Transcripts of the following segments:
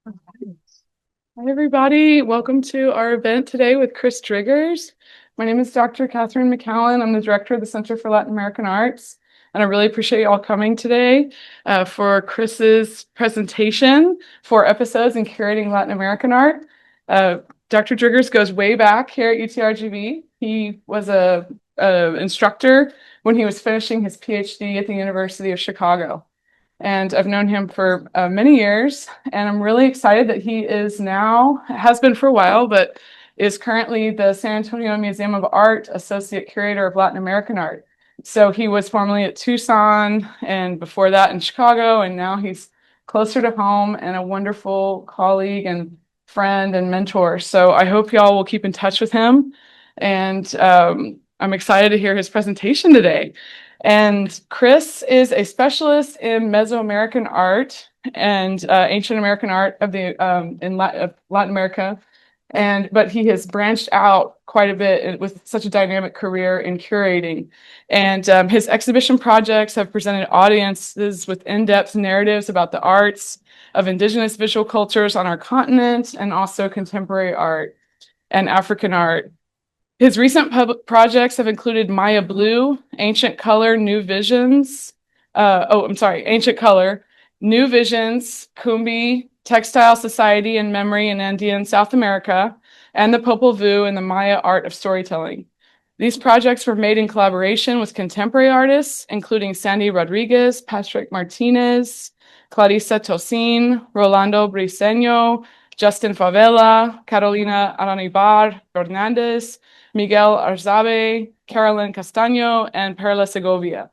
Hi, everybody. Welcome to our event today with Chris Driggers. My name is Dr. Catherine McCallan. I'm the director of the Center for Latin American Arts, and I really appreciate you all coming today for Chris's presentation, 4 episodes in curating Latin American art. Dr. Driggers goes way back here at UTRGV. He was a instructor when he was finishing his PhD at the University of Chicago. And I've known him for many years, and I'm really excited that he is now, has been for a while, but is currently the San Antonio Museum of Art Associate Curator of Latin American Art. So he was formerly at Tucson, and before that in Chicago, and now he's closer to home and a wonderful colleague and friend and mentor. So I hope y'all will keep in touch with him, and I'm excited to hear his presentation today. And Chris is a specialist in Mesoamerican art and ancient American art of the Latin America, but he has branched out quite a bit with such a dynamic career in curating. And his exhibition projects have presented audiences with in-depth narratives about the arts of indigenous visual cultures on our continent, and also contemporary art and African art. His recent public projects have included Maya Blue, Ancient Color, New Visions. Ancient Color, New Visions, Kumbi, Textile Society and Memory in Andean South America, and the Popol Vuh and the Maya Art of Storytelling. These projects were made in collaboration with contemporary artists, including Sandy Rodriguez, Patrick Martinez, Clarissa Tosin, Rolando Briceño, Justin Favela, Carolina Aranibar Hernandez, Miguel Arzabe, Carolyn Castaño, and Perla Segovia.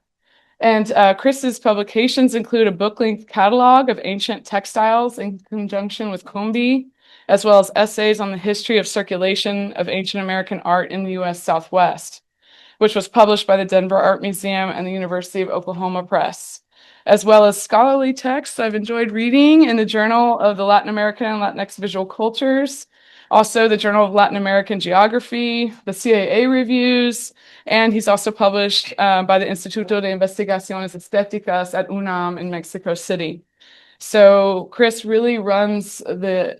And Chris's publications include a book-length catalog of ancient textiles in conjunction with Kumbi, as well as essays on the history of circulation of ancient American art in the U.S. Southwest, which was published by the Denver Art Museum and the University of Oklahoma Press, as well as scholarly texts I've enjoyed reading in the Journal of the Latin American and Latinx Visual Cultures, also the Journal of Latin American Geography, the CAA reviews, and he's also published by the Instituto de Investigaciones Estéticas at UNAM in Mexico City. So Chris really runs the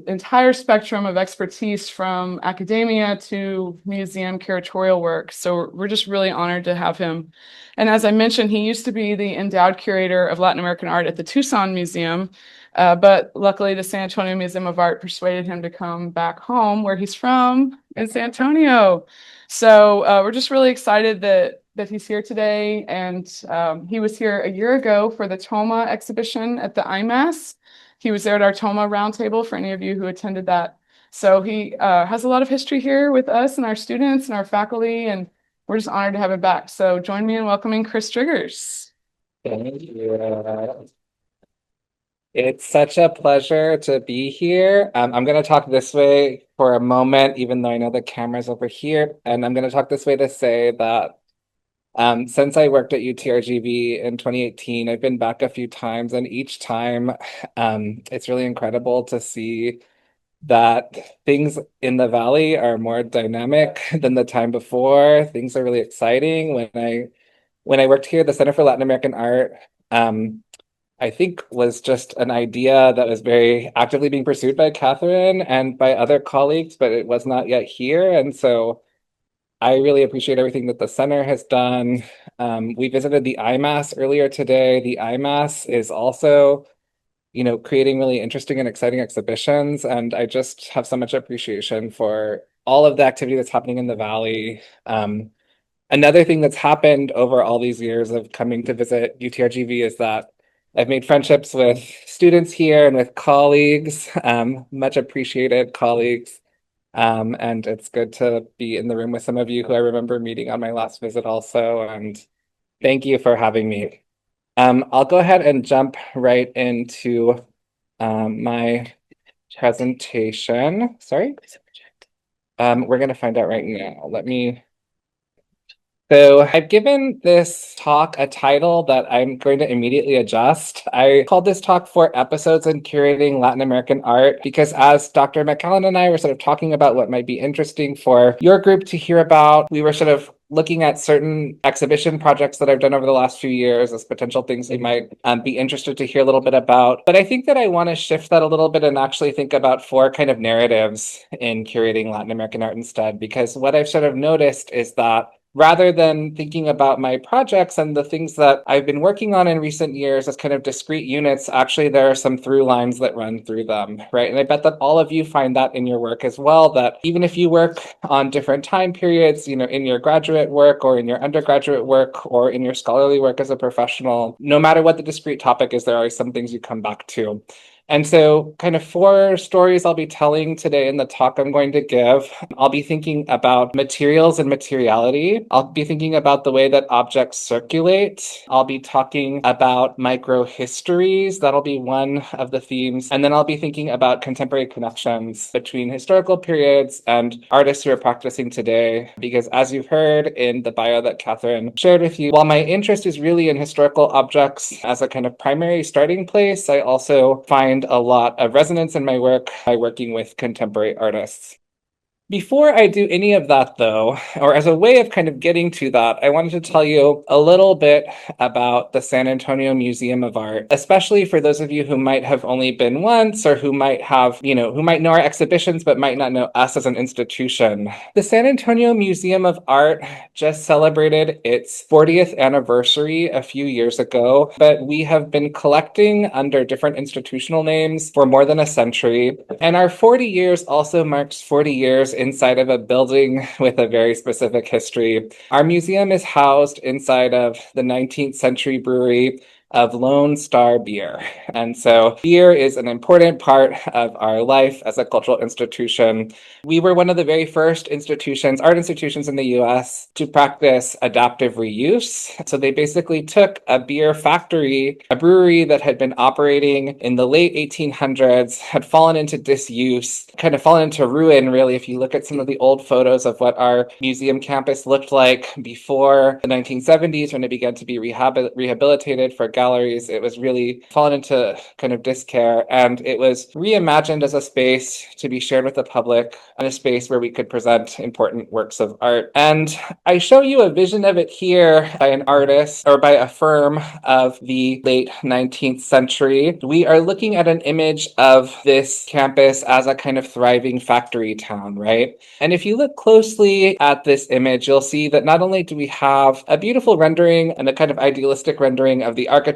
entire spectrum of expertise from academia to museum curatorial work. So we're just really honored to have him. And as I mentioned, he used to be the endowed curator of Latin American art at the Tucson Museum, but luckily the San Antonio Museum of Art persuaded him to come back home where he's from in San Antonio. So we're just really excited that he's here today. And he was here a year ago for the TOMA exhibition at the IMAS. He was there at our TOMA roundtable for any of you who attended that. So he has a lot of history here with us and our students and our faculty, and we're just honored to have him back. So join me in welcoming Chris Driggers. Thank you. It's such a pleasure to be here. I'm going to talk this way for a moment, even though I know the camera's over here. And I'm going to talk this way to say that since I worked at UTRGV in 2018, I've been back a few times, and each time it's really incredible to see that things in the Valley are more dynamic than the time before. Things are really exciting. When I worked here, the Center for Latin American Art, I think was just an idea that was very actively being pursued by Catherine and by other colleagues, but it was not yet here. And so I really appreciate everything that the center has done. We visited the IMAS earlier today. The IMAS is also, creating really interesting and exciting exhibitions. And I just have so much appreciation for all of the activity that's happening in the Valley. Another thing that's happened over all these years of coming to visit UTRGV is that I've made friendships with students here and with colleagues, much appreciated colleagues. And it's good to be in the room with some of you who I remember meeting on my last visit also. And thank you for having me. I'll go ahead and jump right into my presentation. Sorry. We're going to find out right now. So I've given this talk a title that I'm going to immediately adjust. I called this talk 4 episodes in curating Latin American art because as Dr. McCallan and I were sort of talking about what might be interesting for your group to hear about, we were sort of looking at certain exhibition projects that I've done over the last few years as potential things you might be interested to hear a little bit about. But I think that I want to shift that a little bit and actually think about four kind of narratives in curating Latin American art instead, because what I've sort of noticed is that rather than thinking about my projects and the things that I've been working on in recent years as kind of discrete units, actually there are some through lines that run through them, right? And I bet that all of you find that in your work as well, that even if you work on different time periods, in your graduate work or in your undergraduate work or in your scholarly work as a professional, no matter what the discrete topic is, there are some things you come back to. And so, kind of four stories I'll be telling today in the talk I'm going to give. I'll be thinking about materials and materiality. I'll be thinking about the way that objects circulate. I'll be talking about microhistories. That'll be one of the themes. And then I'll be thinking about contemporary connections between historical periods and artists who are practicing today. Because as you've heard in the bio that Catherine shared with you, while my interest is really in historical objects as a kind of primary starting place, I also find a lot of resonance in my work by working with contemporary artists. Before I do any of that, though, or as a way of kind of getting to that, I wanted to tell you a little bit about the San Antonio Museum of Art, especially for those of you who might have only been once or who might have, who might know our exhibitions but might not know us as an institution. The San Antonio Museum of Art just celebrated its 40th anniversary a few years ago, but we have been collecting under different institutional names for more than a century. And our 40 years also marks 40 years inside of a building with a very specific history. Our museum is housed inside of the 19th century brewery of Lone Star Beer. And so beer is an important part of our life as a cultural institution. We were one of the very first art institutions in the US to practice adaptive reuse. So they basically took a beer factory, a brewery that had been operating in the late 1800s, had fallen into disuse, kind of fallen into ruin, really, if you look at some of the old photos of what our museum campus looked like before the 1970s when it began to be rehabilitated for galleries. It was really fallen into kind of discare, and it was reimagined as a space to be shared with the public and a space where we could present important works of art. And I show you a vision of it here by an artist or by a firm of the late 19th century. We are looking at an image of this campus as a kind of thriving factory town, right? And if you look closely at this image, you'll see that not only do we have a beautiful rendering and a kind of idealistic rendering of the architecture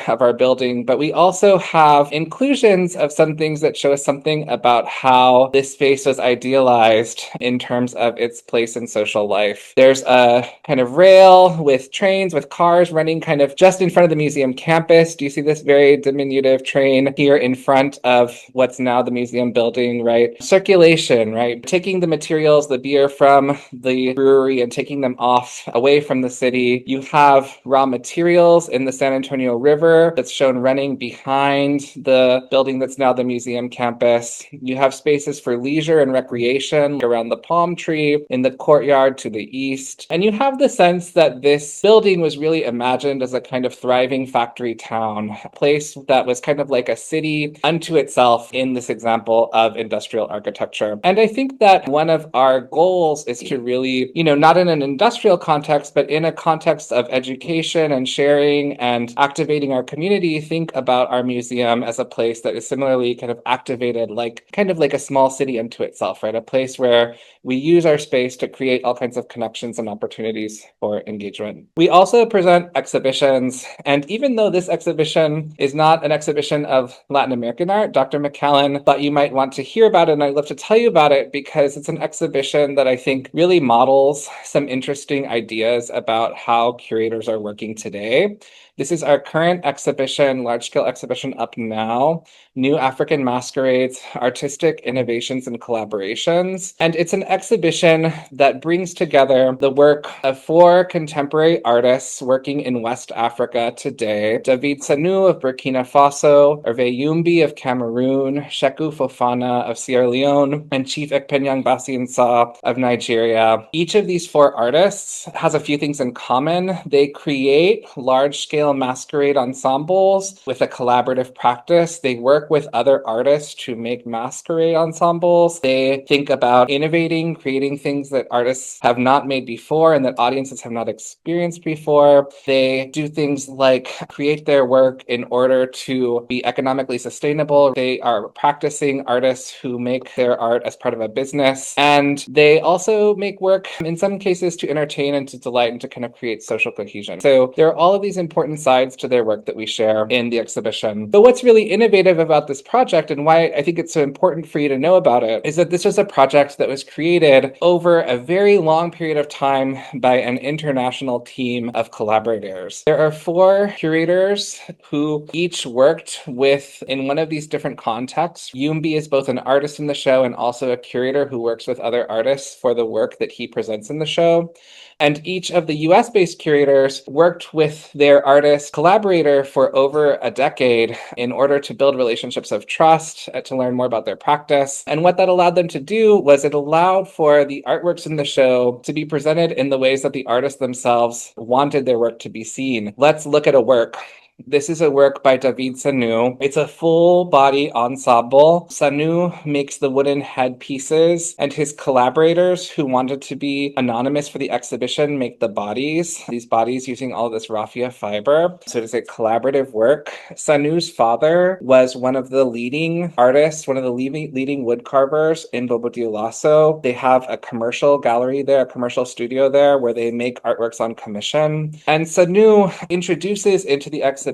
of our building, but we also have inclusions of some things that show us something about how this space was idealized in terms of its place in social life. There's a kind of rail with trains, with cars running kind of just in front of the museum campus. Do you see this very diminutive train here in front of what's now the museum building, right? Circulation, right? Taking the materials, the beer from the brewery and taking them off away from the city. You have raw materials in the San Antonio River that's shown running behind the building that's now the museum campus. You have spaces for leisure and recreation around the palm tree in the courtyard to the east. And you have the sense that this building was really imagined as a kind of thriving factory town, a place that was kind of like a city unto itself in this example of industrial architecture. And I think that one of our goals is to really, not in an industrial context, but in a context of education and sharing and activating our community, think about our museum as a place that is similarly kind of activated, kind of like a small city unto itself, right? A place where we use our space to create all kinds of connections and opportunities for engagement. We also present exhibitions, and even though this exhibition is not an exhibition of Latin American art, Dr. McCallan thought you might want to hear about it, and I'd love to tell you about it because it's an exhibition that I think really models some interesting ideas about how curators are working today. This is our current exhibition, large-scale exhibition up now, New African Masquerades, Artistic Innovations and Collaborations. And it's an exhibition that brings together the work of four contemporary artists working in West Africa today. David Sanu of Burkina Faso, Hervé Yumbi of Cameroon, Sheku Fofana of Sierra Leone, and Chief Ekpenyang Basiansa of Nigeria. Each of these four artists has a few things in common. They create large-scale scale masquerade ensembles with a collaborative practice. They work with other artists to make masquerade ensembles. They think about innovating, creating things that artists have not made before and that audiences have not experienced before. They do things like create their work in order to be economically sustainable. They are practicing artists who make their art as part of a business. And they also make work in some cases to entertain and to delight and to kind of create social cohesion. So there are all of these important sides to their work that we share in the exhibition. But what's really innovative about this project and why I think it's so important for you to know about it is that this was a project that was created over a very long period of time by an international team of collaborators. There are 4 curators who each worked with in one of these different contexts. Yumbi is both an artist in the show and also a curator who works with other artists for the work that he presents in the show. And each of the US-based curators worked with their artist collaborator for over a decade in order to build relationships of trust, to learn more about their practice. And what that allowed them to do was it allowed for the artworks in the show to be presented in the ways that the artists themselves wanted their work to be seen. Let's look at a work. This is a work by David Sanu. It's a full body ensemble. Sanu makes the wooden headpieces, and his collaborators who wanted to be anonymous for the exhibition make the bodies, these bodies using all this raffia fiber. So it is a collaborative work. Sanu's father was one of the leading artists, one of the leading wood carvers in Bobo Dioulasso. They have a commercial gallery there, a commercial studio there where they make artworks on commission. And Sanu introduces into the exhibition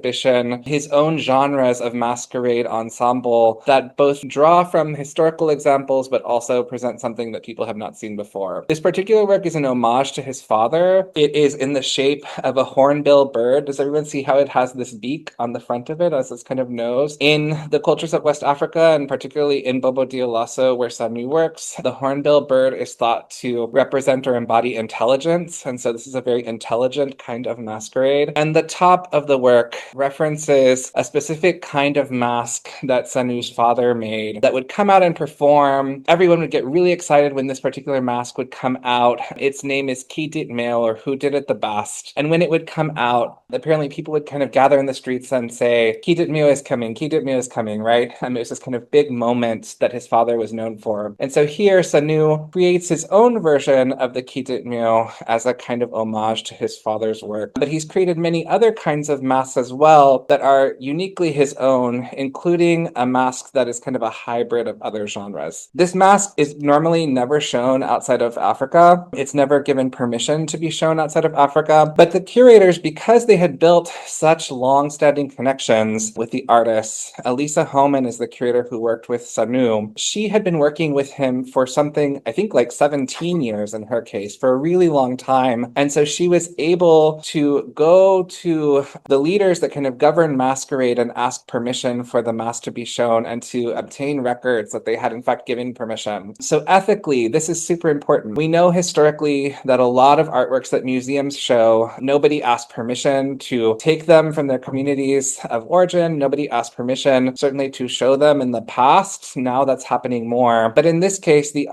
his own genres of masquerade ensemble that both draw from historical examples but also present something that people have not seen before. This particular work is an homage to his father. It is in the shape of a hornbill bird. Does everyone see how it has this beak on the front of it as this kind of nose? In the cultures of West Africa, and particularly in Bobo Dioulasso where Sanu works, the hornbill bird is thought to represent or embody intelligence, and so this is a very intelligent kind of masquerade. And the top of the work references a specific kind of mask that Sanu's father made that would come out and perform. Everyone would get really excited when this particular mask would come out. Its name is Qui dit mieux, or who did it the best. And when it would come out, apparently people would kind of gather in the streets and say, Qui dit mieux is coming, Qui dit mieux is coming, right? It was this kind of big moment that his father was known for. And so here Sanu creates his own version of the Qui dit mieux as a kind of homage to his father's work. But he's created many other kinds of masks as well that are uniquely his own, including a mask that is kind of a hybrid of other genres. This mask is normally never shown outside of Africa. It's never given permission to be shown outside of Africa. But the curators, because they had built such long-standing connections with the artists, Elisa Homan is the curator who worked with Sanu. She had been working with him for something, I think like 17 years in her case, for a really long time. And so she was able to go to the leaders that kind of govern masquerade and ask permission for the mask to be shown and to obtain records that they had in fact given permission. So ethically, this is super important. We know historically that a lot of artworks that museums show, nobody asked permission to take them from their communities of origin. Nobody asked permission, certainly, to show them in the past. Now that's happening more. But in this case, the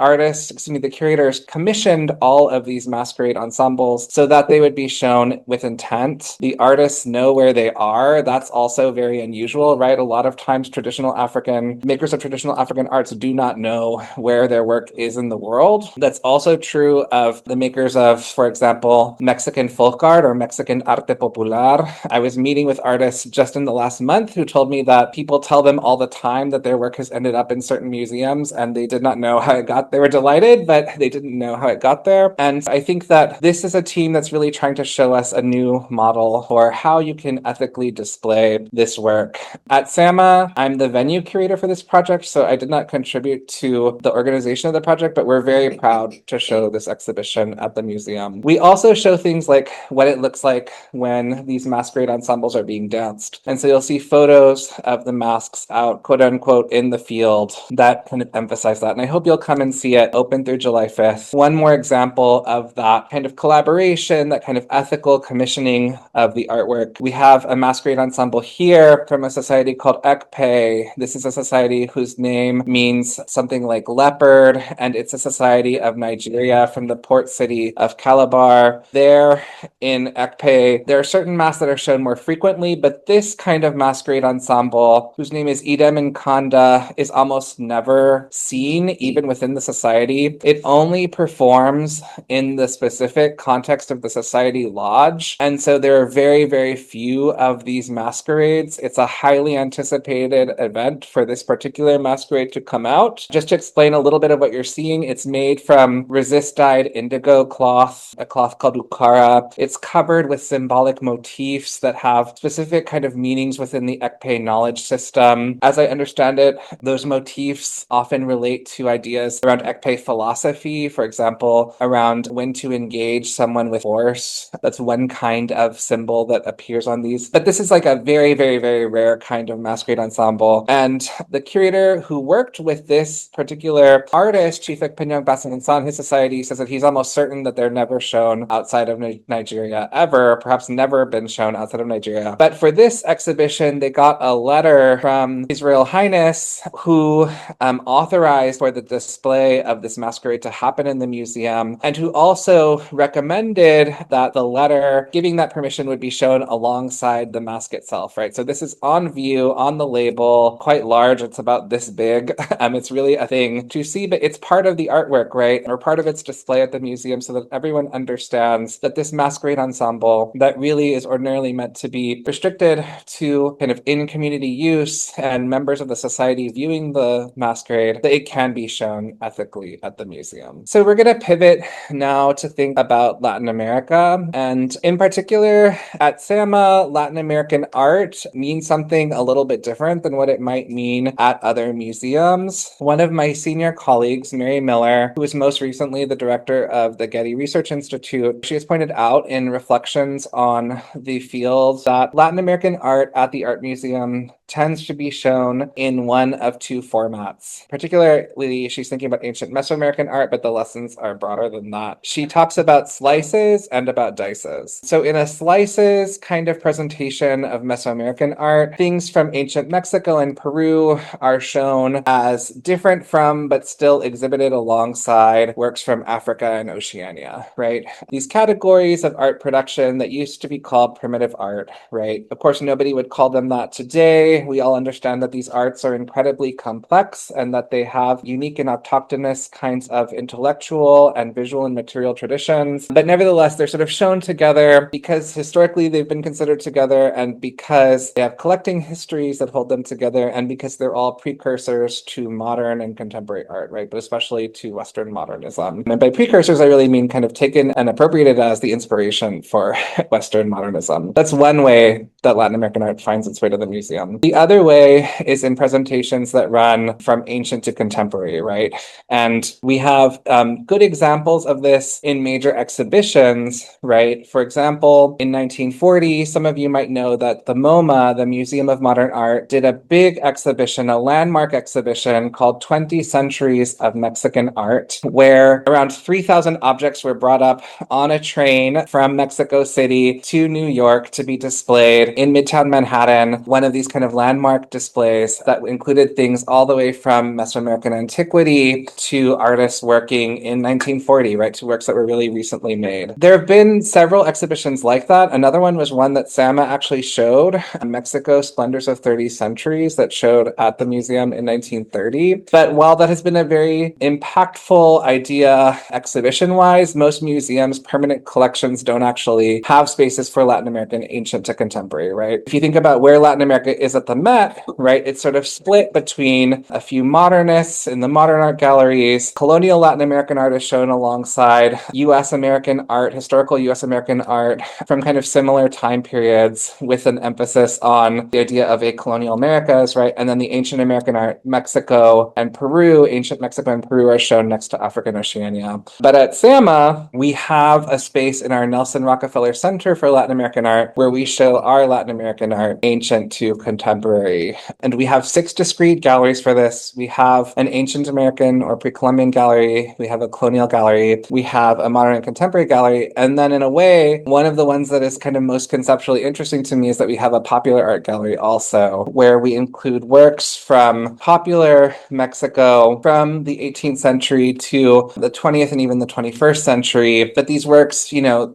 curators commissioned all of these masquerade ensembles so that they would be shown with intent. The artists know where they are. That's also very unusual, right? A lot of times makers of traditional African arts do not know where their work is in the world. That's also true of the makers of, for example, Mexican folk art or Mexican arte popular. I was meeting with artists just in the last month who told me that people tell them all the time that their work has ended up in certain museums and they did not know how it got. They were delighted, but they didn't know how it got there. And I think that this is a team that's really trying to show us a new model for how you can ethically display this work. At SAMA, I'm the venue curator for this project, so I did not contribute to the organization of the project, but we're very proud to show this exhibition at the museum. We also show things like what it looks like when these masquerade ensembles are being danced. And so you'll see photos of the masks out, quote unquote, in the field that kind of emphasize that. And I hope you'll come and see it, open through July 5th. One more example of that kind of collaboration, that kind of ethical commissioning of the artwork. We have a masquerade ensemble here from a society called Ekpe. This is a society whose name means something like leopard, and it's a society of Nigeria from the port city of Calabar. There in Ekpe, there are certain masks that are shown more frequently, but this kind of masquerade ensemble, whose name is Idem Nkanda, is almost never seen, even within the society. It only performs in the specific context of the society lodge. And so there are very, very few of these masquerades. It's a highly anticipated event for this particular masquerade to come out. Just to explain a little bit of what you're seeing, it's made from resist-dyed indigo cloth, a cloth called ukara. It's covered with symbolic motifs that have specific kind of meanings within the Ekpe knowledge system. As I understand it, those motifs often relate to ideas around Ekpe philosophy, for example, around when to engage someone with force. That's one kind of symbol that appears on these. But this is like a very, very, very rare kind of masquerade ensemble. And the curator who worked with this particular artist, Chief Ekpenyong Basanginsan, his society, says that he's almost certain that they're never shown outside of Nigeria ever, perhaps never been shown outside of Nigeria. But for this exhibition, they got a letter from His Royal Highness, who authorized for the display of this masquerade to happen in the museum, and who also recommended that the letter giving that permission would be shown alongside the mask itself, right? So this is on view on the label, quite large. It's about this big. It's really a thing to see, but it's part of the artwork, right? Or part of its display at the museum so that everyone understands that this masquerade ensemble that really is ordinarily meant to be restricted to kind of in-community use and members of the society viewing the masquerade, that it can be shown ethically at the museum. So we're going to pivot now to think about Latin America. And in particular, at SAMA, Latin American art means something a little bit different than what it might mean at other museums. One of my senior colleagues, Mary Miller, who was most recently the director of the Getty Research Institute, she has pointed out in reflections on the field that Latin American art at the Art Museum tends to be shown in one of two formats. Particularly, she's thinking about ancient Mesoamerican art, but the lessons are broader than that. She talks about slices and about dices. So in a slices kind of presentation of Mesoamerican art, things from ancient Mexico and Peru are shown as different from, but still exhibited alongside works from Africa and Oceania, right? These categories of art production that used to be called primitive art, right? Of course, nobody would call them that today. We all understand that these arts are incredibly complex and that they have unique and autochthonous kinds of intellectual and visual and material traditions. But nevertheless, they're sort of shown together because historically they've been considered together, and because they have collecting histories that hold them together, and because they're all precursors to modern and contemporary art, right? But especially to Western modernism. And by precursors, I really mean kind of taken and appropriated as the inspiration for Western modernism. That's one way that Latin American art finds its way to the museum. The other way is in presentations that run from ancient to contemporary, right? And we have good examples of this in major exhibitions, right? For example, in 1940, some of you might know that the MoMA, the Museum of Modern Art, did a big exhibition, a landmark exhibition called 20 Centuries of Mexican Art, where around 3,000 objects were brought up on a train from Mexico City to New York to be displayed in Midtown Manhattan, one of these kind of landmark displays that included things all the way from Mesoamerican antiquity to artists working in 1940, right, to works that were really recently made. There have been several exhibitions like that. Another one was one that SAMA actually showed, Mexico Splendors of 30 Centuries, that showed at the museum in 1930. But while that has been a very impactful idea exhibition-wise, most museums' permanent collections don't actually have spaces for Latin American ancient to contemporary, right? If you think about where Latin America is at the Met, right, it's sort of split between a few modernists in the modern art galleries. Colonial Latin American art is shown alongside US American art, historical US American art from kind of similar time periods, with an emphasis on the idea of a colonial Americas, right? And then the ancient American art, Mexico and Peru, ancient Mexico and Peru are shown next to Africa and Oceania. But at SAMA, we have a space in our Nelson Rockefeller Center for Latin American Art where we show our Latin American art, ancient to contemporary. contemporary. And we have six discrete galleries for this. We have an ancient American or pre-Columbian gallery. We have a colonial gallery. We have a modern and contemporary gallery. And then in a way, one of the ones that is kind of most conceptually interesting to me is that we have a popular art gallery also, where we include works from popular Mexico from the 18th century to the 20th and even the 21st century. But these works,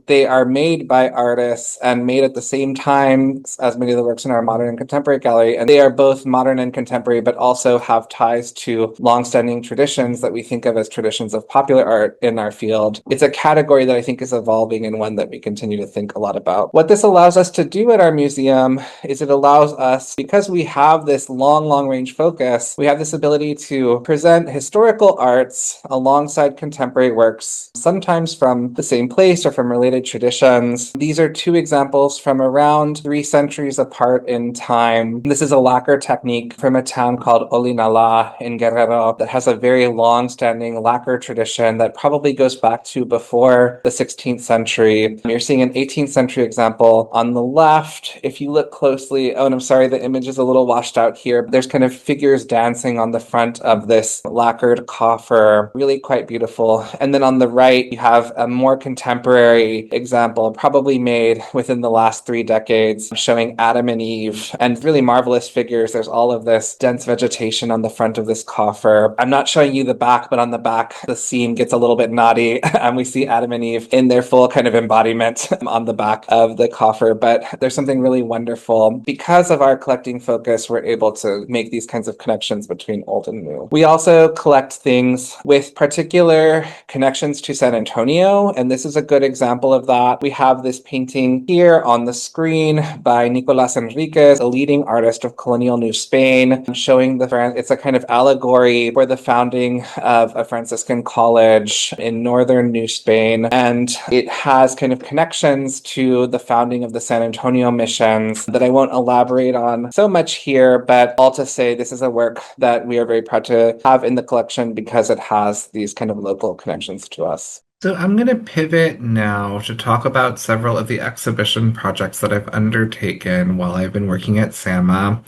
they are made by artists and made at the same time as many of the works in our modern and contemporary gallery. And they are both modern and contemporary, but also have ties to longstanding traditions that we think of as traditions of popular art in our field. It's a category that I think is evolving and one that we continue to think a lot about. What this allows us to do at our museum is it allows us, because we have this long range focus, we have this ability to present historical arts alongside contemporary works, sometimes from the same place or from related traditions. These are two examples from around 3 centuries apart in time. This is a lacquer technique from a town called Olinala in Guerrero that has a very long-standing lacquer tradition that probably goes back to before the 16th century. You're seeing an 18th century example on the left. If you look closely, oh, and I'm sorry, the image is a little washed out here. There's kind of figures dancing on the front of this lacquered coffer, really quite beautiful. And then on the right, you have a more contemporary example, probably made within the last 3 decades, showing Adam and Eve and really marvelous figures. There's all of this dense vegetation on the front of this coffer. I'm not showing you the back, but on the back, the scene gets a little bit naughty and we see Adam and Eve in their full kind of embodiment on the back of the coffer. But there's something really wonderful. Because of our collecting focus, we're able to make these kinds of connections between old and new. We also collect things with particular connections to San Antonio, and this is a good example of that. We have this painting here on the screen by Nicolás Enríquez, a leading artist of colonial New Spain, showing it's a kind of allegory for the founding of a Franciscan college in northern New Spain, and it has kind of connections to the founding of the San Antonio missions that I won't elaborate on so much here, but all to say this is a work that we are very proud to have in the collection because it has these kind of local connections to us. So I'm going to pivot now to talk about several of the exhibition projects that I've undertaken while I've been working at SAMA.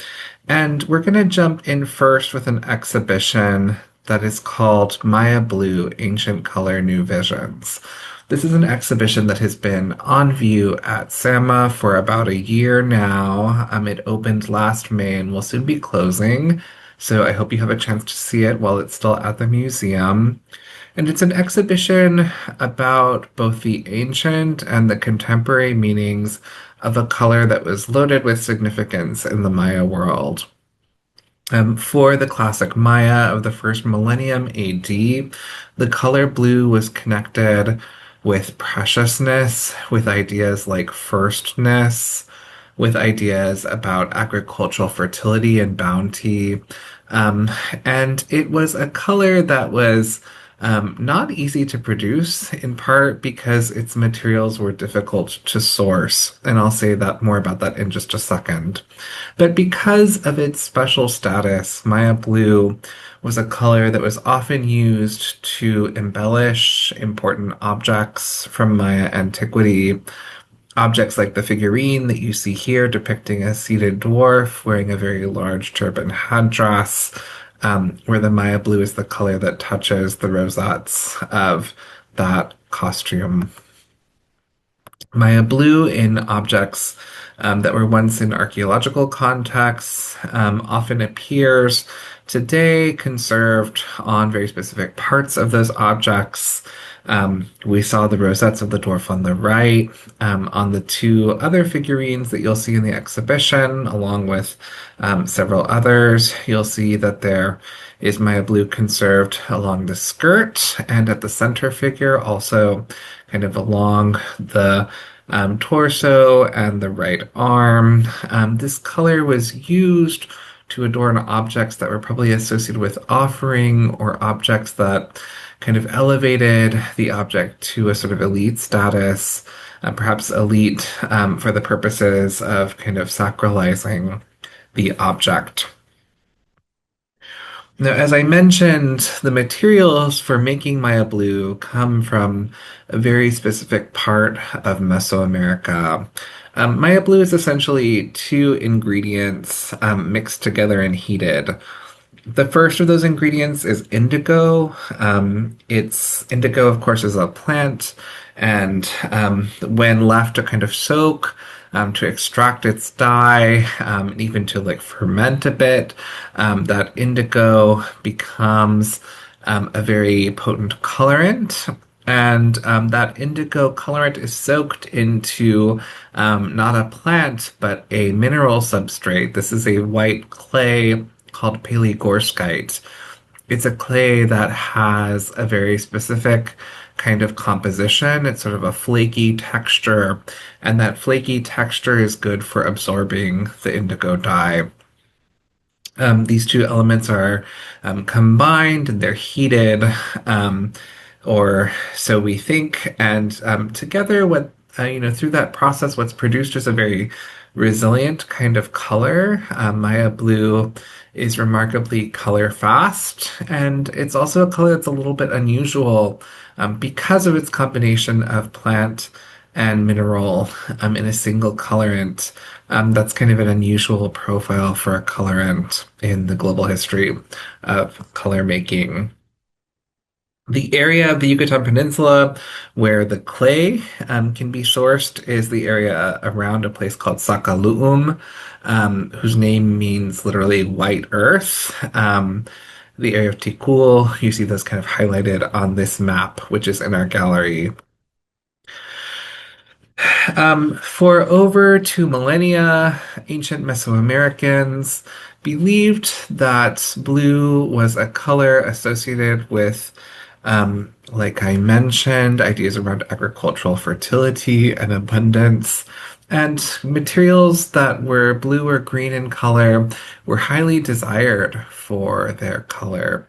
And we're going to jump in first with an exhibition that is called Maya Blue, Ancient Color, New Visions. This is an exhibition that has been on view at SAMA for about a year now. It opened last May and will soon be closing. So I hope you have a chance to see it while it's still at the museum. And it's an exhibition about both the ancient and the contemporary meanings of a color that was loaded with significance in the Maya world. For the classic Maya of the first millennium AD, the color blue was connected with preciousness, with ideas like firstness, with ideas about agricultural fertility and bounty. And it was a color that was not easy to produce, in part because its materials were difficult to source. And I'll say that more about that in just a second. But because of its special status, Maya blue was a color that was often used to embellish important objects from Maya antiquity. Objects like the figurine that you see here depicting a seated dwarf wearing a very large turban headdress, where the Maya blue is the color that touches the rosettes of that costume. Maya blue in objects that were once in archaeological contexts often appears today conserved on very specific parts of those objects. We saw the rosettes of the dwarf on the right. On the two other figurines that you'll see in the exhibition, along with several others, you'll see that there is Maya blue conserved along the skirt and at the center figure, also kind of along the torso and the right arm. This color was used to adorn objects that were probably associated with offering or objects that kind of elevated the object to a sort of elite status, perhaps elite for the purposes of kind of sacralizing the object. Now, as I mentioned, the materials for making Maya blue come from a very specific part of Mesoamerica. Maya blue is essentially two ingredients mixed together and heated. The first of those ingredients is indigo. It's indigo, of course, is a plant, and when left to kind of soak, to extract its dye, and even to like ferment a bit, that indigo becomes a very potent colorant. And that indigo colorant is soaked into not a plant, but a mineral substrate. This is a white clay called Palygorskite. It's a clay that has a very specific kind of composition. It's sort of a flaky texture, and that flaky texture is good for absorbing the indigo dye. These two elements are combined and they're heated, um, or so we think. And together, through that process, what's produced is a very resilient kind of color. Maya blue is remarkably color fast, and it's also a color that's a little bit unusual because of its combination of plant and mineral in a single colorant. That's kind of an unusual profile for a colorant in the global history of color making. The area of the Yucatan Peninsula where the clay can be sourced is the area around a place called Sakalu'um, whose name means literally white earth. The area of Tikul, you see those kind of highlighted on this map, which is in our gallery. For over 2 millennia, ancient Mesoamericans believed that blue was a color associated with, like I mentioned, ideas around agricultural fertility and abundance. And materials that were blue or green in color were highly desired for their color.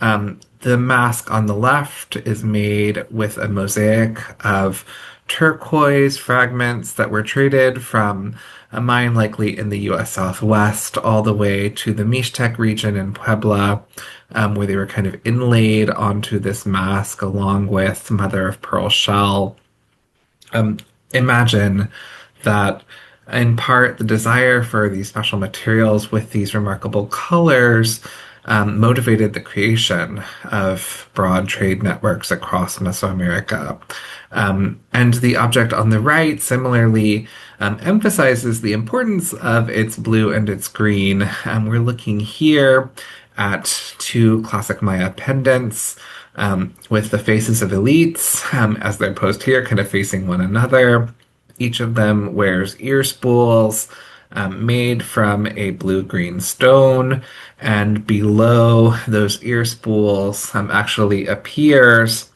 The mask on the left is made with a mosaic of turquoise fragments that were traded from a mine likely in the US Southwest all the way to the Mixtec region in Puebla, where they were kind of inlaid onto this mask along with mother of pearl shell. Um, Imagine that in part the desire for these special materials with these remarkable colors motivated the creation of broad trade networks across Mesoamerica. And the object on the right similarly emphasizes the importance of its blue and its green. We're looking here at two classic Maya pendants with the faces of elites as they're posed here, kind of facing one another. Each of them wears ear spools made from a blue-green stone, and below those ear spools actually appears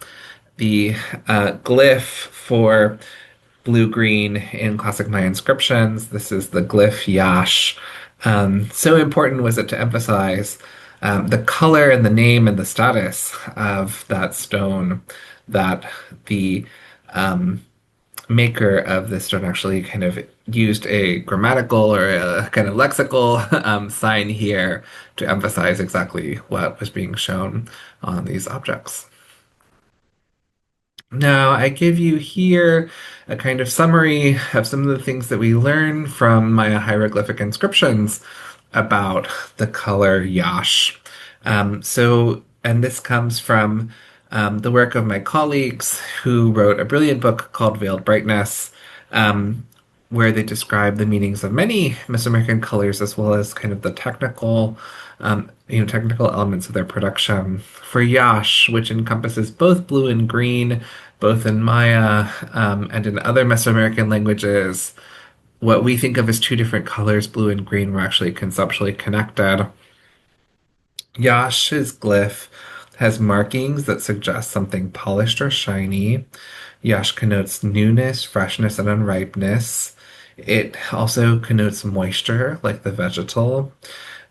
the glyph for blue-green in classic Maya inscriptions. This is the glyph Yash. So important was it to emphasize the color and the name and the status of that stone that the maker of this stone actually kind of used a grammatical or a kind of lexical sign here to emphasize exactly what was being shown on these objects. Now, I give you here a kind of summary of some of the things that we learn from Maya hieroglyphic inscriptions about the color yash. And this comes from the work of my colleagues who wrote a brilliant book called Veiled Brightness, where they describe the meanings of many Mesoamerican colors as well as kind of the technical elements of their production. For yash, which encompasses both blue and green, both in Maya and in other Mesoamerican languages, what we think of as two different colors, blue and green, were actually conceptually connected. Yash's glyph has markings that suggest something polished or shiny. Yash connotes newness, freshness, and unripeness. It also connotes moisture, like the vegetal.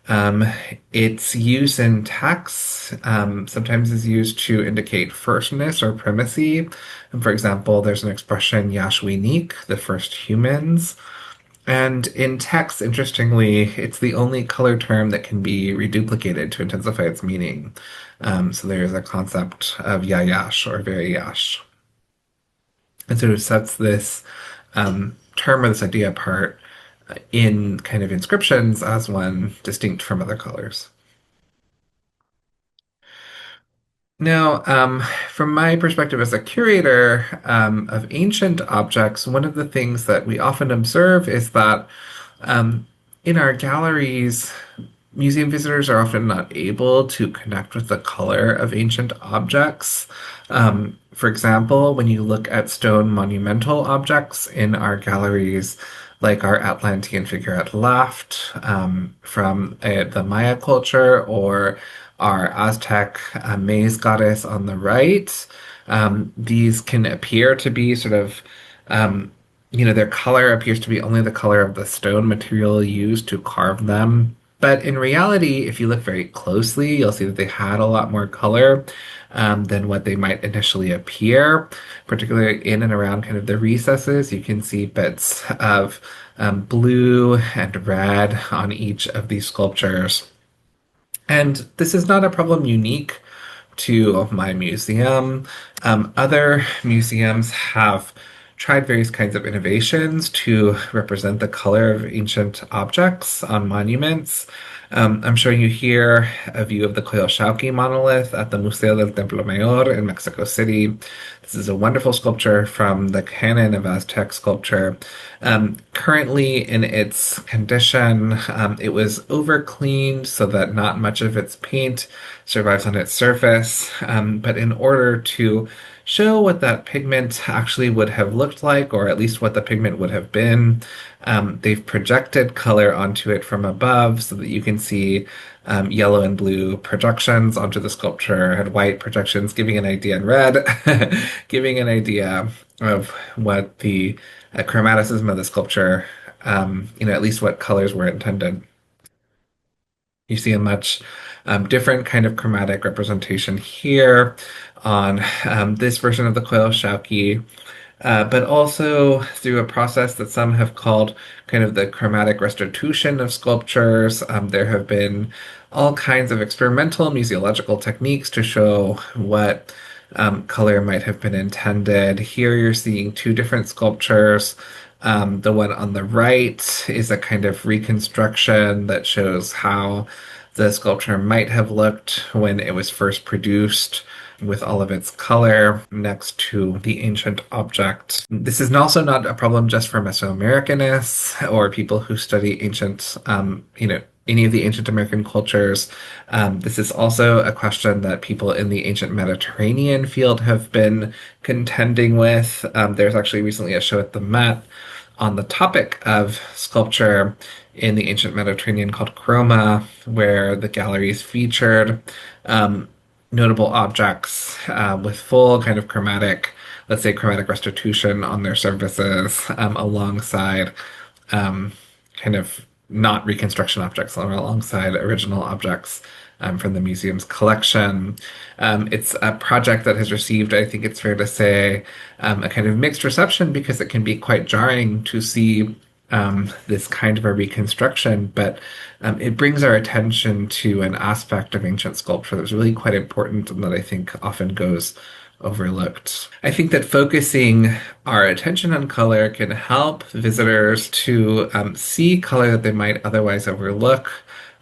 Um, its use in texts sometimes is used to indicate firstness or primacy. And for example, there's an expression Yashwinik, the first humans. And in text, interestingly, it's the only color term that can be reduplicated to intensify its meaning. So there's a concept of yayash or very yash. And sort of sets this term or this idea apart in kind of inscriptions as one distinct from other colors. Now, from my perspective as a curator of ancient objects, one of the things that we often observe is that um, in our galleries, museum visitors are often not able to connect with the color of ancient objects. For example, when you look at stone monumental objects in our galleries, like our Atlantean figure at left from the Maya culture, or our Aztec maize goddess on the right, these can appear to be sort of their color appears to be only the color of the stone material used to carve them. But in reality, if you look very closely, you'll see that they had a lot more color than what they might initially appear, particularly in and around kind of the recesses. You can see bits of blue and red on each of these sculptures. And this is not a problem unique to my museum. Other museums have tried various kinds of innovations to represent the color of ancient objects on monuments. I'm showing you here a view of the Coyolxauhqui monolith at the Museo del Templo Mayor in Mexico City. This is a wonderful sculpture from the canon of Aztec sculpture. Currently, in its condition, it was over cleaned so that not much of its paint survives on its surface. But in order to show what that pigment actually would have looked like, or at least what the pigment would have been, they've projected color onto it from above so that you can see yellow and blue projections onto the sculpture, and white projections giving an idea, and red giving an idea of what the chromaticism of the sculpture, at least what colors were intended. You see a much different kind of chromatic representation here on this version of the Coil but also through a process that some have called kind of the chromatic restitution of sculptures. There have been all kinds of experimental museological techniques to show what color might have been intended. Here you're seeing two different sculptures. The one on the right is a kind of reconstruction that shows how the sculpture might have looked when it was first produced with all of its color next to the ancient object. This is also not a problem just for Mesoamericanists or people who study ancient, any of the ancient American cultures. This is also a question that people in the ancient Mediterranean field have been contending with. There's actually recently a show at the Met on the topic of sculpture in the ancient Mediterranean called Chroma, where the galleries featured notable objects with full kind of chromatic, let's say chromatic restitution on their surfaces, alongside kind of not reconstruction objects, alongside original objects from the museum's collection. It's a project that has received, I think it's fair to say, a kind of mixed reception because it can be quite jarring to see this kind of a reconstruction, but it brings our attention to an aspect of ancient sculpture that's really quite important and that I think often goes overlooked. I think that focusing our attention on color can help visitors to see color that they might otherwise overlook.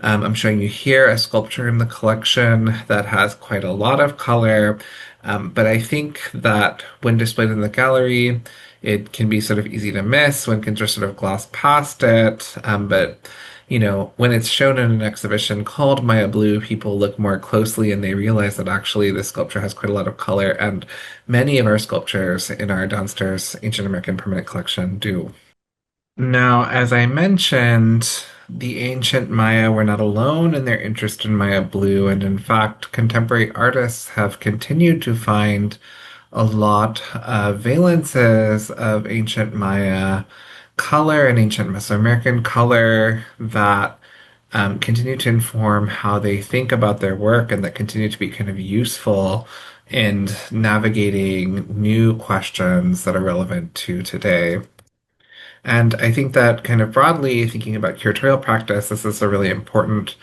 I'm showing you here a sculpture in the collection that has quite a lot of color, but I think that when displayed in the gallery, it can be sort of easy to miss. One can just sort of gloss past it. But when it's shown in an exhibition called Maya Blue, people look more closely and they realize that actually this sculpture has quite a lot of color, and many of our sculptures in our downstairs Ancient American Permanent Collection do. Now, as I mentioned, the ancient Maya were not alone in their interest in Maya blue, and in fact, contemporary artists have continued to find a lot of valences of ancient Maya color and ancient Mesoamerican color that continue to inform how they think about their work and that continue to be kind of useful in navigating new questions that are relevant to today. And I think that kind of broadly thinking about curatorial practice, this is a really important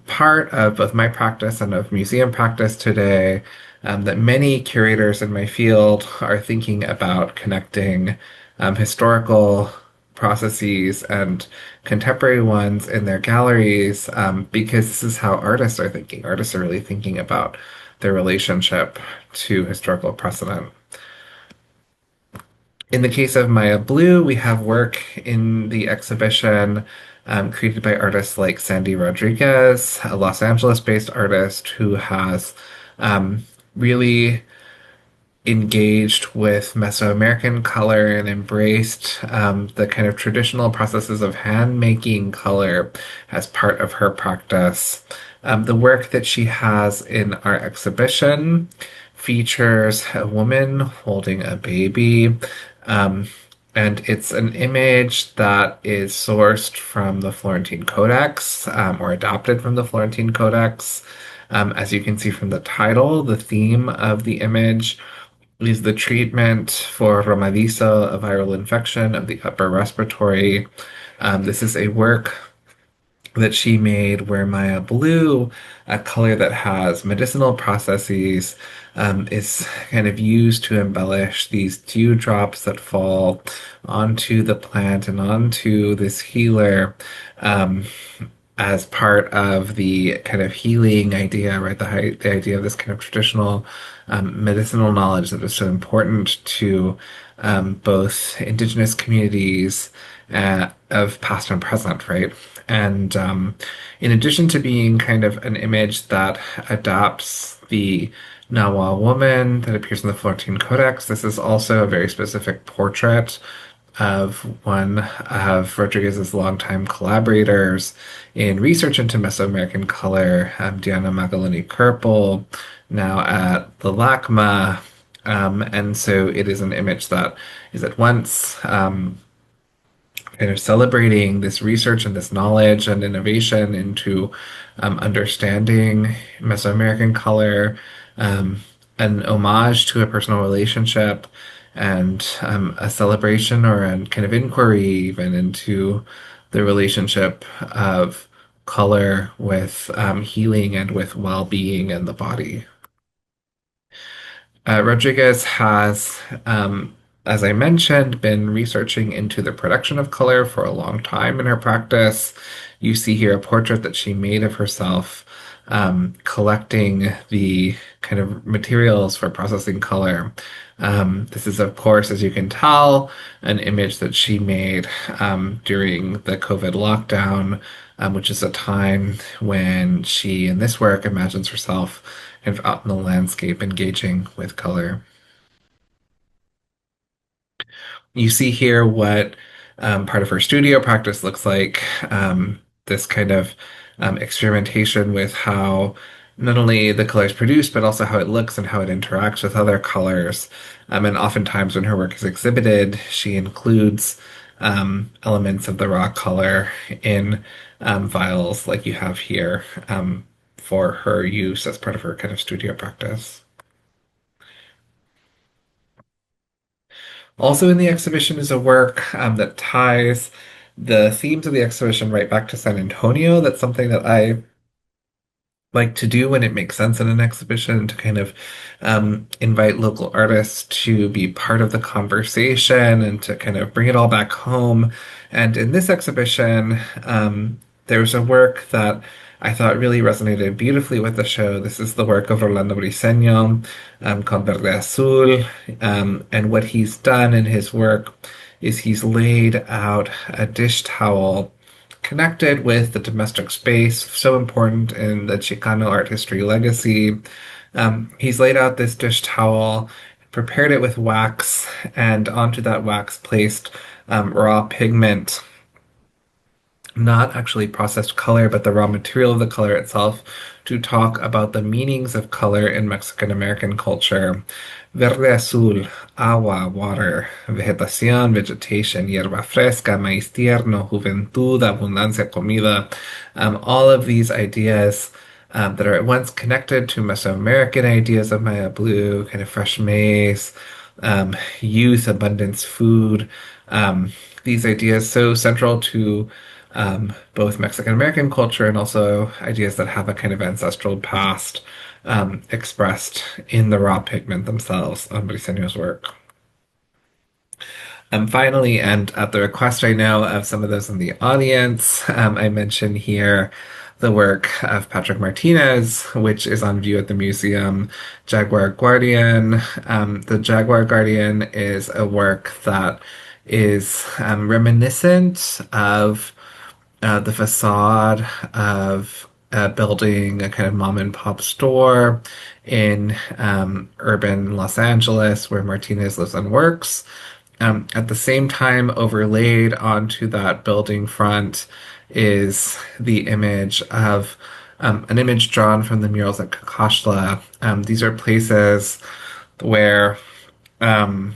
part of both my practice and of museum practice today. That many curators in my field are thinking about connecting historical processes and contemporary ones in their galleries, because this is how artists are thinking. Artists are really thinking about their relationship to historical precedent. In the case of Maya Blue, we have work in the exhibition created by artists like Sandy Rodriguez, a Los Angeles-based artist who has really engaged with Mesoamerican color and embraced the kind of traditional processes of hand making color as part of her practice. The work that she has in our exhibition features a woman holding a baby. Um, and it's an image that is sourced from the Florentine Codex, or adopted from the Florentine Codex. As you can see from the title, the theme of the image is the treatment for romadizo, a viral infection of the upper respiratory. This is a work that she made where Maya Blue, a color that has medicinal processes, is kind of used to embellish these dewdrops that fall onto the plant and onto this healer. Um, as part of the kind of healing idea, right? The idea of this kind of traditional medicinal knowledge that is so important to both indigenous communities of past and present, right? And in addition to being kind of an image that adapts the Nawa woman that appears in the Florentine Codex, this is also a very specific portrait of one of Rodriguez's longtime collaborators in research into Mesoamerican color, Diana Magaloni Kerpel, now at the LACMA. And so it is an image that is at once kind of celebrating this research and this knowledge and innovation into understanding Mesoamerican color, an homage to a personal relationship, and a celebration or a kind of inquiry even into the relationship of color with healing and with well-being in the body. Rodriguez has, as I mentioned, been researching into the production of color for a long time in her practice. You see here a portrait that she made of herself, collecting the kind of materials for processing color. This is, of course, as you can tell, an image that she made during the COVID lockdown, which is a time when she, in this work, imagines herself kind of out in the landscape engaging with color. You see here what part of her studio practice looks like. This kind of experimentation with how not only the color is produced, but also how it looks and how it interacts with other colors. And oftentimes, when her work is exhibited, she includes elements of the raw color in vials, like you have here, for her use as part of her kind of studio practice. Also in the exhibition is a work that ties the themes of the exhibition right back to San Antonio. That's something that I like to do when it makes sense in an exhibition to kind of invite local artists to be part of the conversation and to kind of bring it all back home. And in this exhibition, there's a work that I thought really resonated beautifully with the show. This is the work of Orlando Briseño, called Verde Azul. And what he's done in his work is he's laid out a dish towel connected with the domestic space, so important in the Chicano art history legacy. He's laid out this dish towel, prepared it with wax, and onto that wax placed raw pigment, not actually processed color, but the raw material of the color itself, to talk about the meanings of color in Mexican American culture. Verde azul, agua, water, vegetación, vegetation, hierba fresca, maíz tierno, juventud, abundancia, comida. All of these ideas that are at once connected to Mesoamerican ideas of Maya Blue, kind of fresh maize, youth, abundance, food, these ideas so central to both Mexican American culture and also ideas that have a kind of ancestral past expressed in the raw pigment themselves on Briseño's work. Finally, and at the request I know of some of those in the audience, I mention here the work of Patrick Martinez, which is on view at the museum, Jaguar Guardian. The Jaguar Guardian is a work that is reminiscent of the facade of building a kind of mom and pop store in urban Los Angeles where Martinez lives and works. At the same time, overlaid onto that building front is the image of an image drawn from the murals at Cacaxtla. These are places where um,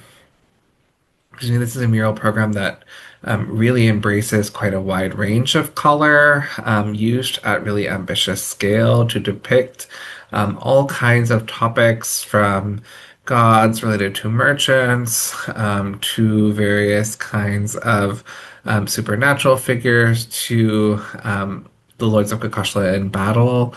excuse me, this is a mural program that really embraces quite a wide range of color, used at really ambitious scale to depict all kinds of topics from gods related to merchants to various kinds of supernatural figures to the Lords of Cacaxtla in battle.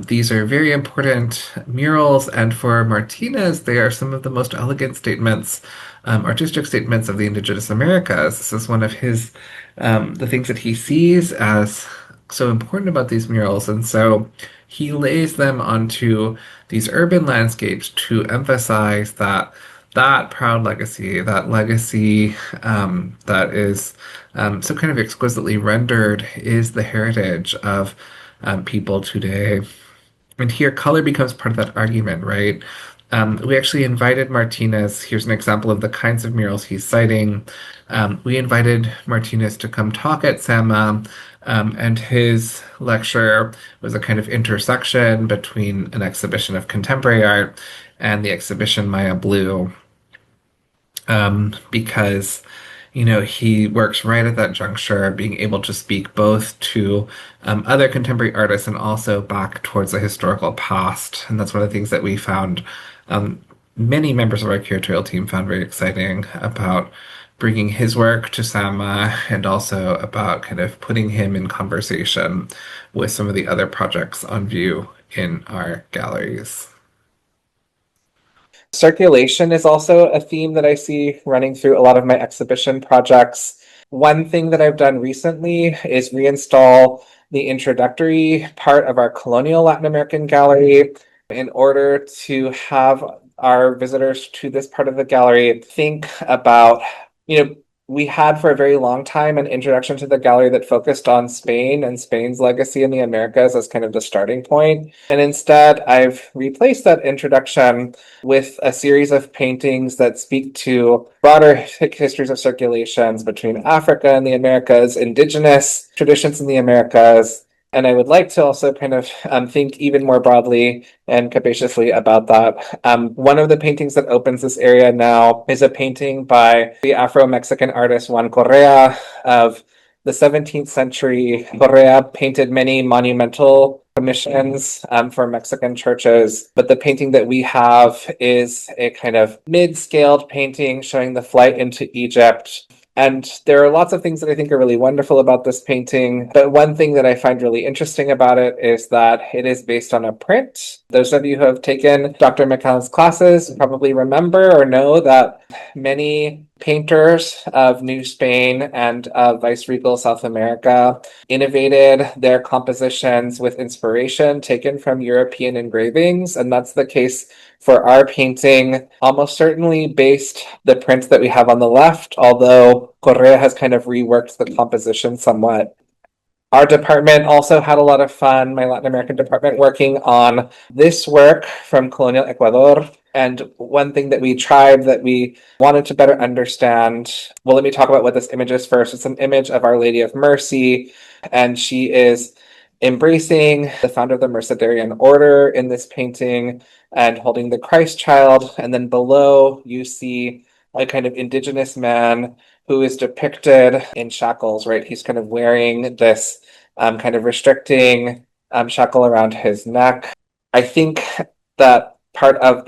These are very important murals, and for Martinez, they are some of the most elegant statements, artistic statements of the indigenous Americas. This is one of his, the things that he sees as so important about these murals, and so he lays them onto these urban landscapes to emphasize that proud legacy, that legacy that is so kind of exquisitely rendered, is the heritage of people today. And here, color becomes part of that argument, right? We actually invited Martinez. Here's an example of the kinds of murals he's citing. We invited Martinez to come talk at SAMA, and his lecture was a kind of intersection between an exhibition of contemporary art and the exhibition Maya Blue, because he works right at that juncture, being able to speak both to other contemporary artists and also back towards the historical past. And that's one of the things that we found, many members of our curatorial team found very exciting about bringing his work to Sama, and also about kind of putting him in conversation with some of the other projects on view in our galleries. Circulation is also a theme that I see running through a lot of my exhibition projects. One thing that I've done recently is reinstall the introductory part of our colonial Latin American gallery in order to have our visitors to this part of the gallery think about, we had for a very long time an introduction to the gallery that focused on Spain and Spain's legacy in the Americas as kind of the starting point. And instead, I've replaced that introduction with a series of paintings that speak to broader histories of circulations between Africa and the Americas, indigenous traditions in the Americas. And I would like to also kind of think even more broadly and capaciously about that. One of the paintings that opens this area now is a painting by the Afro-Mexican artist Juan Correa of the 17th century. Correa painted many monumental commissions for Mexican churches, but the painting that we have is a kind of mid-scaled painting showing the flight into Egypt. And there are lots of things that I think are really wonderful about this painting. But one thing that I find really interesting about it is that it is based on a print. Those of you who have taken Dr. McCallum's classes probably remember or know that many painters of New Spain and of Viceregal South America innovated their compositions with inspiration taken from European engravings. And that's the case for our painting, almost certainly based the print that we have on the left, although Correa has kind of reworked the composition somewhat. Our department also had a lot of fun, my Latin American department, working on this work from colonial Ecuador. And one thing that we tried that we wanted to better understand, well, let me talk about what this image is first. It's an image of Our Lady of Mercy, and she is embracing the founder of the Mercedarian order in this painting and holding the Christ child. And then below you see a kind of indigenous man who is depicted in shackles, right? He's kind of wearing this kind of restricting shackle around his neck. I think that part of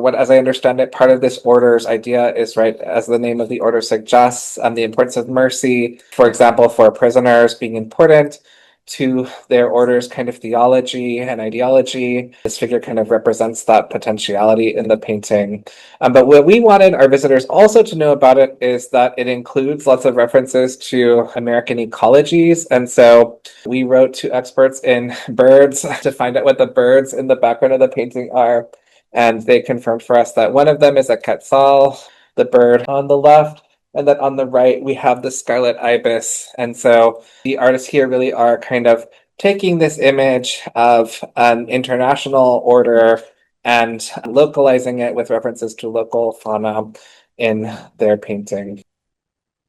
what as I understand it, part of this order's idea is, right, as the name of the order suggests, the importance of mercy, for example, for prisoners being important to their order's kind of theology and ideology. This figure kind of represents that potentiality in the painting. But what we wanted our visitors also to know about it is that it includes lots of references to American ecologies. And so we wrote to experts in birds to find out what the birds in the background of the painting are. And they confirmed for us that one of them is a quetzal, the bird on the left. And then on the right, we have the scarlet ibis. And so the artists here really are kind of taking this image of an international order and localizing it with references to local fauna in their painting.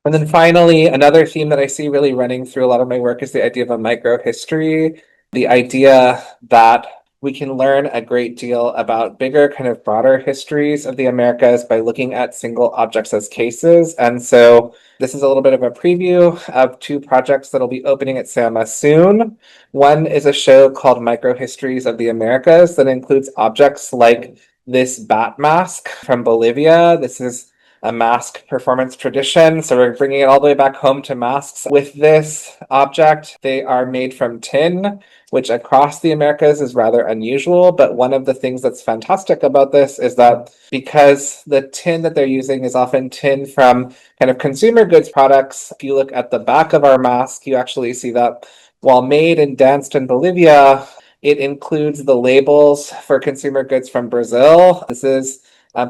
And then finally, another theme that I see really running through a lot of my work is the idea of a microhistory, the idea that we can learn a great deal about bigger, kind of broader histories of the Americas by looking at single objects as cases. And so this is a little bit of a preview of two projects that'll be opening at SAMA soon. One is a show called Microhistories of the Americas that includes objects like this bat mask from Bolivia. This is a mask performance tradition. So we're bringing it all the way back home to masks. With this object, they are made from tin, which across the Americas is rather unusual. But one of the things that's fantastic about this is that because the tin that they're using is often tin from kind of consumer goods products, if you look at the back of our mask, you actually see that while made and danced in Bolivia, it includes the labels for consumer goods from Brazil. This is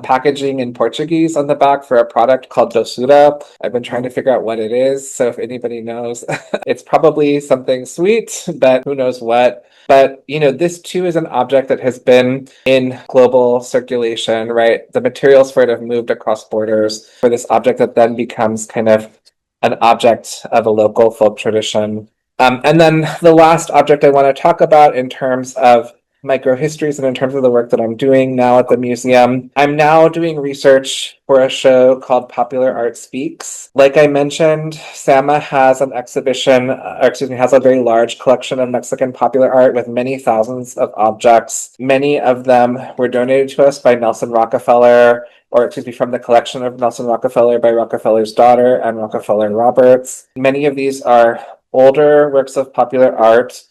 packaging in Portuguese on the back for a product called doçura. I've been trying to figure out what it is, so if anybody knows, it's probably something sweet, but who knows what. But, this too is an object that has been in global circulation, right? The materials for it have moved across borders for this object that then becomes kind of an object of a local folk tradition. And then the last object I want to talk about in terms of microhistories and in terms of the work that I'm doing now at the museum, I'm now doing research for a show called Popular Art Speaks. Like I mentioned, SAMA has an exhibition, has a very large collection of Mexican popular art with many thousands of objects. Many of them were donated to us by Nelson Rockefeller, from the collection of Nelson Rockefeller by Rockefeller's daughter and Rockefeller Roberts. Many of these are older works of popular art.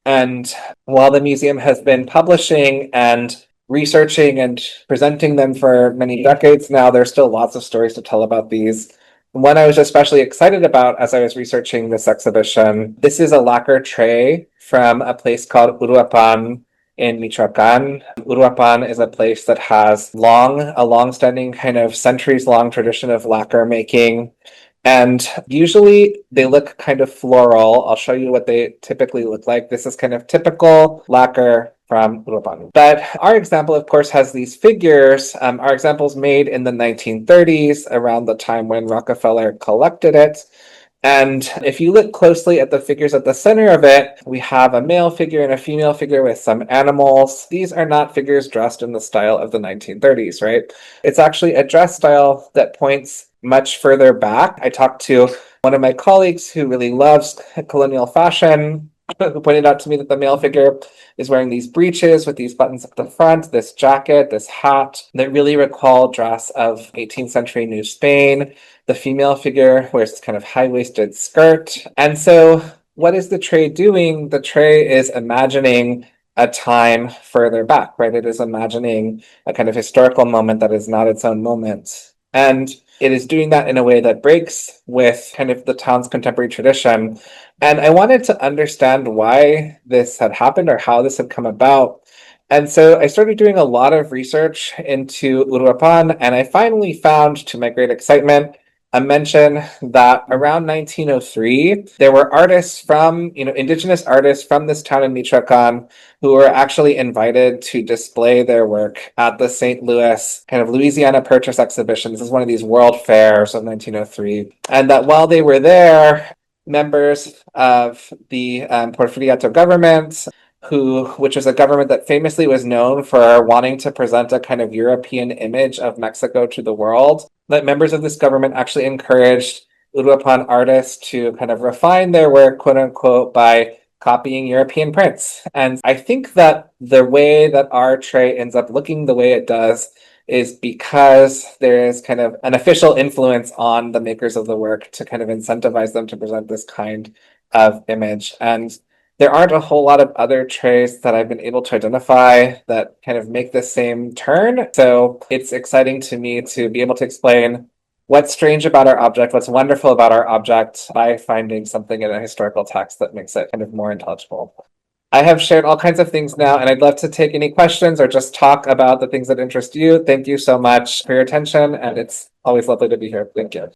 And while the museum has been publishing and researching and presenting them for many decades now, there's still lots of stories to tell about these. One I was especially excited about as I was researching this exhibition, this is a lacquer tray from a place called Uruapan in Michoacan. Uruapan is a place that has a long-standing kind of centuries-long tradition of lacquer making. And usually they look kind of floral. I'll show you what they typically look like. This is kind of typical lacquer from Urupan. But our example, of course, has these figures. Our example's made in the 1930s, around the time when Rockefeller collected it. And if you look closely at the figures at the center of it, we have a male figure and a female figure with some animals. These are not figures dressed in the style of the 1930s, right? It's actually a dress style that points much further back. I talked to one of my colleagues who really loves colonial fashion, who pointed out to me that the male figure is wearing these breeches with these buttons at the front, this jacket, this hat that really recall dress of 18th century New Spain. The female figure wears this kind of high-waisted skirt. And so what is the tray doing? The tray is imagining a time further back, right? It is imagining a kind of historical moment that is not its own moment. And it is doing that in a way that breaks with kind of the town's contemporary tradition. And I wanted to understand why this had happened or how this had come about. And so I started doing a lot of research into Uruapan, and I finally found, to my great excitement, a mention that around 1903, there were artists from, indigenous artists from this town in Michoacan who were actually invited to display their work at the St. Louis kind of Louisiana Purchase exhibition. This is one of these world fairs of 1903. And that while they were there, members of the Porfiriato government, which was a government that famously was known for wanting to present a kind of European image of Mexico to the world, that members of this government actually encouraged Uruapan artists to kind of refine their work, quote unquote, by copying European prints. And I think that the way that our tray ends up looking the way it does is because there is kind of an official influence on the makers of the work to kind of incentivize them to present this kind of image. And there aren't a whole lot of other trays that I've been able to identify that kind of make the same turn. So it's exciting to me to be able to explain what's strange about our object, what's wonderful about our object by finding something in a historical text that makes it kind of more intelligible. I have shared all kinds of things now, and I'd love to take any questions or just talk about the things that interest you. Thank you so much for your attention, and it's always lovely to be here. Thank you.